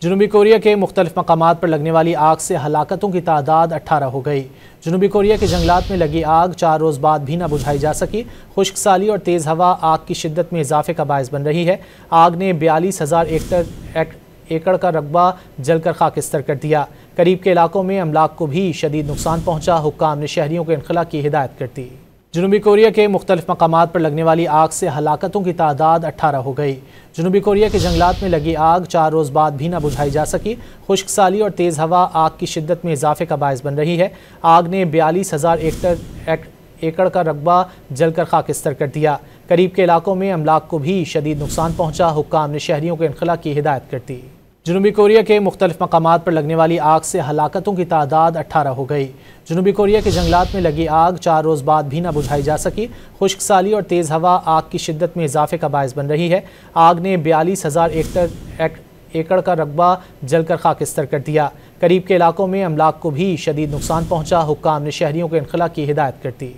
جنوبی کوریا کے مختلف مقامات پر لگنے والی آگ سے ہلاکتوں کی تعداد 18 ہو گئی۔ جنوبی کوریا کے جنگلات میں لگی آگ 4 روز بعد بھی نہ بجھائی جا سکی۔ خشک سالی اور تیز ہوا آگ کی شدت میں اضافے کا باعث بن رہی ہے۔ آگ نے 42,000 ایکڑ کا رقبہ جل کر خاکستر کر دیا۔ قریب کے علاقوں میں املاک کو بھی شدید نقصان پہنچا۔ حکام نے شہریوں کو انخلا کی ہدایت کر دی۔ جنوبی کوریا کے مختلف مقامات پر لگنے والی آگ سے ہلاکتوں کی تعداد 18 ہو گئی۔ جنوبی کوریا کے جنگلات میں لگی آگ 4 روز بعد بھی نہ بجھائی جا سکی۔ خشک سالی اور تیز ہوا آگ کی شدت میں اضافے کا باعث بن رہی ہے۔ آگ نے 42,000 ایکڑ کا رقبہ جل کر خاکستر کر دیا۔ قریب کے علاقوں میں املاک کو بھی شدید نقصان پہنچا۔ حکام نے شہریوں کو انخلا کی ہدایت کر دی۔ جنوبی کوریا کے مختلف مقامات پر لگنے والی آگ سے ہلاکتوں کی تعداد 18 ہو گئی۔ جنوبی کوریا کے جنگلات میں لگی آگ 4 روز بعد بھی نہ بجھائی جا سکی۔ خشک سالی اور تیز ہوا آگ کی شدت میں اضافے کا باعث بن رہی ہے۔ آگ نے 42,000 ایکڑ کا رقبہ جل کر خاکستر کر دیا۔ قریب کے علاقوں میں املاک کو بھی شدید نقصان پہنچا۔ حکام نے شہریوں کو انخلا کی ہدایت کر دی۔